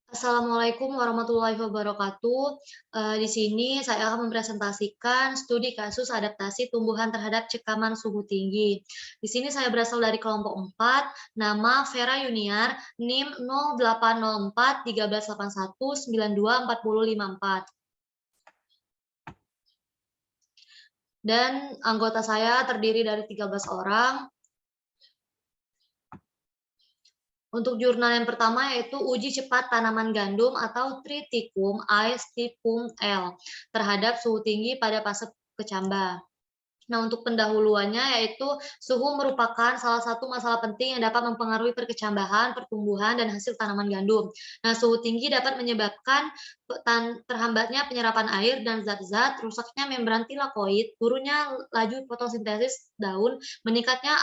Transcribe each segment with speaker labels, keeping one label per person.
Speaker 1: Assalamualaikum warahmatullahi wabarakatuh. Di sini saya akan mempresentasikan studi kasus adaptasi tumbuhan terhadap cekaman suhu tinggi. Di sini saya berasal dari kelompok 4, nama Vera Yuniar, NIM 0804 1381 924054. Dan anggota saya terdiri dari 13 orang. Untuk jurnal yang pertama yaitu uji cepat tanaman gandum atau Triticum aestivum L terhadap suhu tinggi pada fase kecambah. Nah, untuk pendahuluannya yaitu suhu merupakan salah satu masalah penting yang dapat mempengaruhi perkecambahan, pertumbuhan, dan hasil tanaman gandum. Nah, suhu tinggi dapat menyebabkan terhambatnya penyerapan air dan zat-zat, rusaknya membran tilakoid, turunnya laju fotosintesis daun, meningkatnya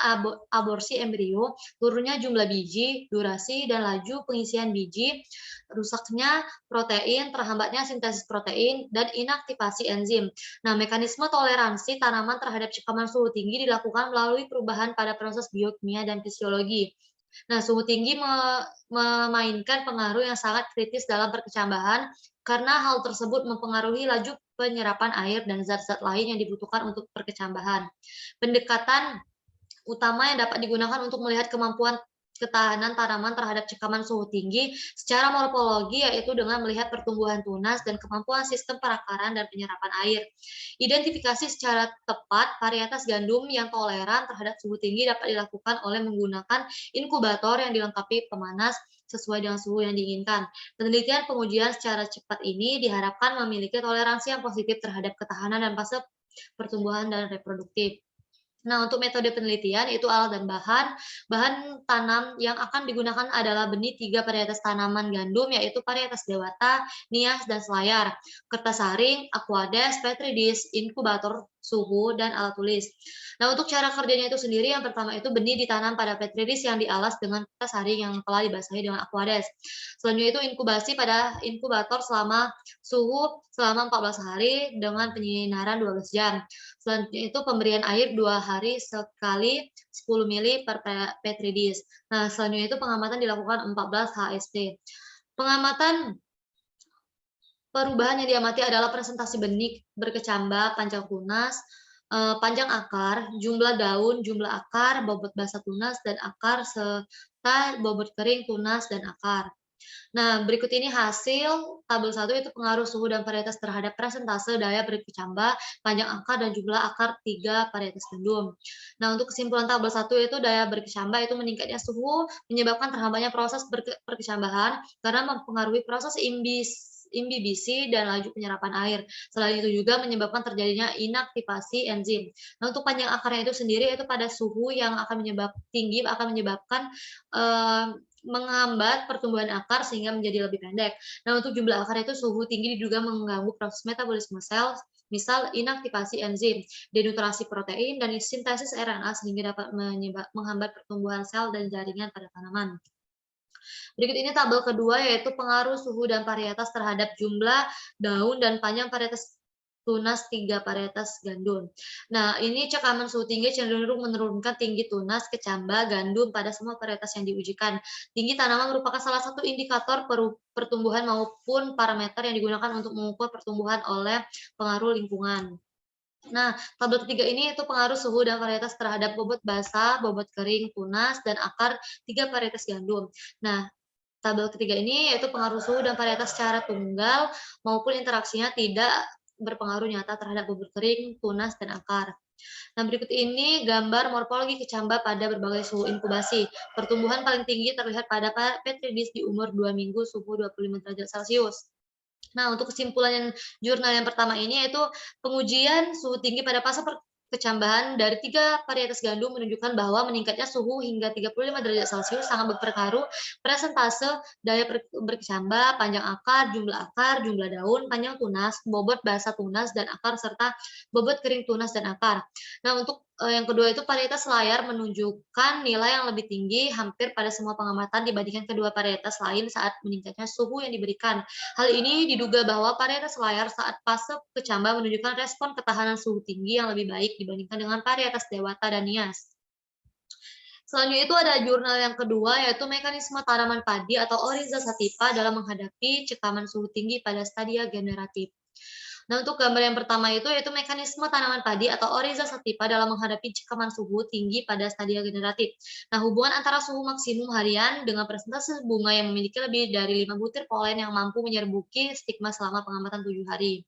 Speaker 1: aborsi embrio, turunnya jumlah biji, durasi, dan laju pengisian biji, rusaknya protein, terhambatnya sintesis protein, dan inaktivasi enzim. Nah, mekanisme toleransi tanaman terhadap cekaman suhu tinggi dilakukan melalui perubahan pada proses biokimia dan fisiologi. Nah, suhu tinggi memainkan pengaruh yang sangat kritis dalam perkecambahan karena hal tersebut mempengaruhi laju penyerapan air dan zat-zat lain yang dibutuhkan untuk perkecambahan. Pendekatan utama yang dapat digunakan untuk melihat kemampuan ketahanan tanaman terhadap cekaman suhu tinggi secara morfologi, yaitu dengan melihat pertumbuhan tunas dan kemampuan sistem perakaran dan penyerapan air. Identifikasi secara tepat varietas gandum yang toleran terhadap suhu tinggi dapat dilakukan oleh menggunakan inkubator yang dilengkapi pemanas sesuai dengan suhu yang diinginkan. Penelitian pengujian secara cepat ini diharapkan memiliki toleransi yang positif terhadap ketahanan dan fase pertumbuhan dan reproduktif. Nah, untuk metode penelitian itu alat dan bahan. Bahan tanam yang akan digunakan adalah benih 3 varietas tanaman gandum, yaitu varietas dewata, nias, dan selayar, kertas saring, aquades, petri dish, inkubator suhu, dan alat tulis. Nah, untuk cara kerjanya itu sendiri, yang pertama itu benih ditanam pada petri dish yang dialas dengan kertas saring yang telah dibasahi dengan aquades. Selanjutnya itu inkubasi pada inkubator selama 14 hari dengan penyinaran 12 jam. Selanjutnya itu pemberian air 2 hari sekali 10 mili per petri dish. Nah, selanjutnya itu pengamatan dilakukan 14 HST. Pengamatan perubahan yang diamati adalah presentasi benih berkecambah, panjang tunas, panjang akar, jumlah daun, jumlah akar, bobot basah tunas dan akar, serta bobot kering tunas dan akar. Nah, berikut ini hasil tabel 1 itu pengaruh suhu dan varietas terhadap presentase daya berkecambah, panjang akar, dan jumlah akar 3 varietas gandum. Nah, untuk kesimpulan tabel 1 itu daya berkecambah itu meningkatnya suhu menyebabkan terhambatnya proses perkecambahan karena mempengaruhi proses imbibisi dan laju penyerapan air. Selain itu juga menyebabkan terjadinya inaktivasi enzim. Nah, untuk panjang akarnya itu sendiri itu pada suhu yang akan tinggi akan menyebabkan menghambat pertumbuhan akar sehingga menjadi lebih pendek. Nah, untuk jumlah akar itu suhu tinggi diduga mengganggu proses metabolisme sel, misal inaktivasi enzim, denaturasi protein, dan sintesis RNA sehingga dapat menghambat pertumbuhan sel dan jaringan pada tanaman. Berikut ini tabel kedua yaitu pengaruh suhu dan varietas terhadap jumlah daun dan panjang varietas tunas 3 varietas gandum. Nah, ini cekaman suhu tinggi cenderung menurunkan tinggi tunas, kecambah, gandum pada semua varietas yang diujikan. Tinggi tanaman merupakan salah satu indikator pertumbuhan maupun parameter yang digunakan untuk mengukur pertumbuhan oleh pengaruh lingkungan. Nah, tabel ketiga ini itu pengaruh suhu dan varietas terhadap bobot basah, bobot kering, tunas, dan akar 3 varietas gandum. Nah, tabel ketiga ini yaitu pengaruh suhu dan varietas secara tunggal maupun interaksinya tidak berpengaruh nyata terhadap bobot kering, tunas, dan akar. Nah, berikut ini gambar morfologi kecambah pada berbagai suhu inkubasi. Pertumbuhan paling tinggi terlihat pada petri dish di umur 2 minggu suhu 25 derajat Celcius. Nah, untuk kesimpulan jurnal yang pertama ini yaitu pengujian suhu tinggi pada fase kecambahan dari 3 varietas gandum menunjukkan bahwa meningkatnya suhu hingga 35 derajat Celcius sangat berpengaruh presentase daya berkecambah, panjang akar, jumlah daun, panjang tunas, bobot basah tunas dan akar serta bobot kering tunas dan akar. Nah, untuk yang kedua itu varietas layar menunjukkan nilai yang lebih tinggi hampir pada semua pengamatan dibandingkan kedua varietas lain saat meningkatnya suhu yang diberikan. Hal ini diduga bahwa varietas layar saat fase kecambah menunjukkan respon ketahanan suhu tinggi yang lebih baik dibandingkan dengan varietas dewata dan nias. Selanjutnya itu ada jurnal yang kedua, yaitu mekanisme tanaman padi atau Oryza sativa dalam menghadapi cekaman suhu tinggi pada stadia generatif. Nah, untuk gambar yang pertama itu yaitu mekanisme tanaman padi atau Oryza sativa dalam menghadapi cekaman suhu tinggi pada stadia generatif. Nah, hubungan antara suhu maksimum harian dengan persentase bunga yang memiliki lebih dari 5 butir polen yang mampu menyerbuki stigma selama pengamatan 7 hari.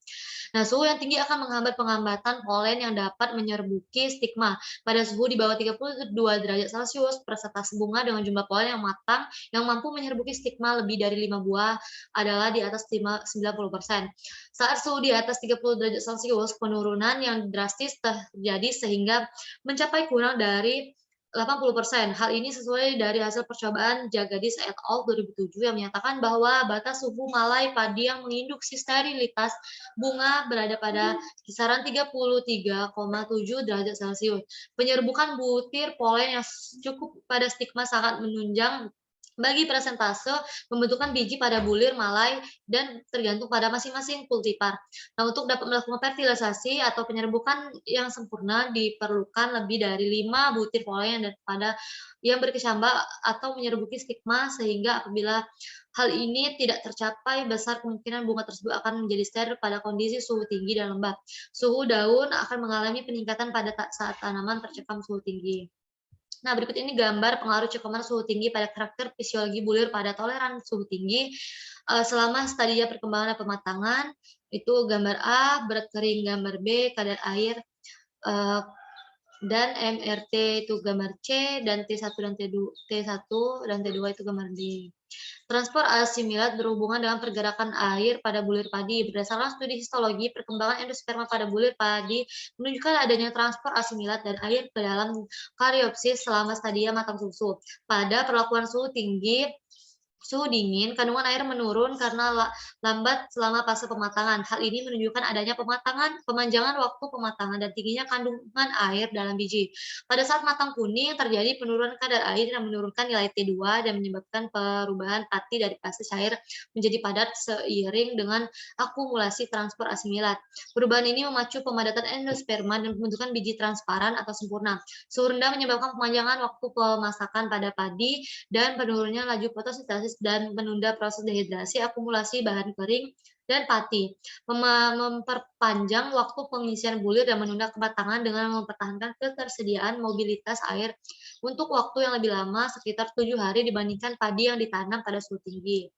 Speaker 1: Nah, suhu yang tinggi akan menghambat pengambatan polen yang dapat menyerbuki stigma. Pada suhu di bawah 32 derajat Celcius, persentase bunga dengan jumlah polen yang matang yang mampu menyerbuki stigma lebih dari 5 buah adalah di atas 90%. Saat suhu di atas 30 derajat Celcius, penurunan yang drastis terjadi sehingga mencapai kurang dari 80%. Hal ini sesuai dari hasil percobaan Jagadish et al. 2007 yang menyatakan bahwa batas suhu malai padi yang menginduksi sterilitas bunga berada pada kisaran 33,7 derajat Celcius. Penyerbukan butir polen yang cukup pada stigma sangat menunjang bagi persentase pembentukan biji pada bulir malai dan tergantung pada masing-masing kultivar. Nah, untuk dapat melakukan fertilisasi atau penyerbukan yang sempurna diperlukan lebih dari 5 butir polen daripada yang berkecambah atau menyerbuki stigma, sehingga apabila hal ini tidak tercapai, besar kemungkinan bunga tersebut akan menjadi steril pada kondisi suhu tinggi dan lembab. Suhu daun akan mengalami peningkatan pada saat tanaman tercekam suhu tinggi. Nah, berikut ini gambar pengaruh cekaman suhu tinggi pada karakter fisiologi bulir pada toleran suhu tinggi selama stadia perkembangan dan pematangan. Itu gambar A, berat kering, gambar B, kadar air, eh, dan MRT itu gambar C, dan T1 dan T1 dan T2 itu gambar D. Transport asimilat berhubungan dengan pergerakan air pada bulir padi. Berdasarkan studi histologi, perkembangan endosperma pada bulir padi menunjukkan adanya transport asimilat dan air ke dalam kariopsis selama stadia matang susu. Pada perlakuan suhu dingin, kandungan air menurun karena lambat selama fase pematangan. Hal ini menunjukkan adanya pemanjangan waktu pematangan dan tingginya kandungan air dalam biji. Pada saat matang kuning, terjadi penurunan kadar air yang menurunkan nilai T2 dan menyebabkan perubahan pati dari fase cair menjadi padat seiring dengan akumulasi transport asimilat. Perubahan ini memacu pemadatan endosperma dan pembentukan biji transparan atau sempurna. Suhu rendah menyebabkan pemanjangan waktu pemasakan pada padi dan penurunnya laju fotosintesis dan menunda proses dehidrasi, akumulasi bahan kering, dan pati. Memperpanjang waktu pengisian bulir dan menunda kematangan dengan mempertahankan ketersediaan mobilitas air untuk waktu yang lebih lama, sekitar 7 hari dibandingkan padi yang ditanam pada suhu tinggi.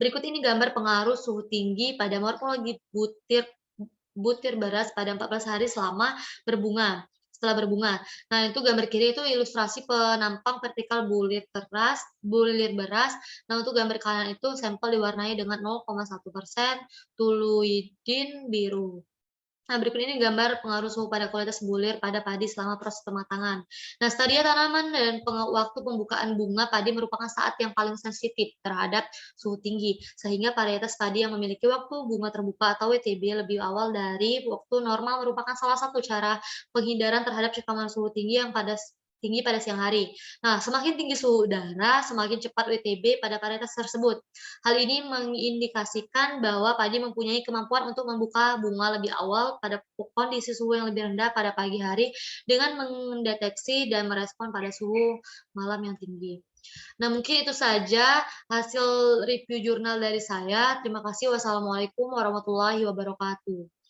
Speaker 1: Berikut ini gambar pengaruh suhu tinggi pada morfologi butir beras pada 14 hari setelah berbunga. Nah, itu gambar kiri itu ilustrasi penampang vertikal bulir beras. Nah, untuk gambar kanan itu sampel diwarnai dengan 0,1% tuluidin biru. Nah, berikut ini gambar pengaruh suhu pada kualitas bulir pada padi selama proses pematangan. Nah, stadia tanaman dan waktu pembukaan bunga padi merupakan saat yang paling sensitif terhadap suhu tinggi, sehingga varietas padi yang memiliki waktu bunga terbuka atau WTB lebih awal dari waktu normal merupakan salah satu cara penghindaran terhadap cekaman suhu tinggi tinggi pada siang hari. Nah, semakin tinggi suhu udara, semakin cepat WTB pada varietas tersebut. Hal ini mengindikasikan bahwa padi mempunyai kemampuan untuk membuka bunga lebih awal pada kondisi suhu yang lebih rendah pada pagi hari dengan mendeteksi dan merespon pada suhu malam yang tinggi. Nah, mungkin itu saja hasil review jurnal dari saya. Terima kasih. Wassalamualaikum warahmatullahi wabarakatuh.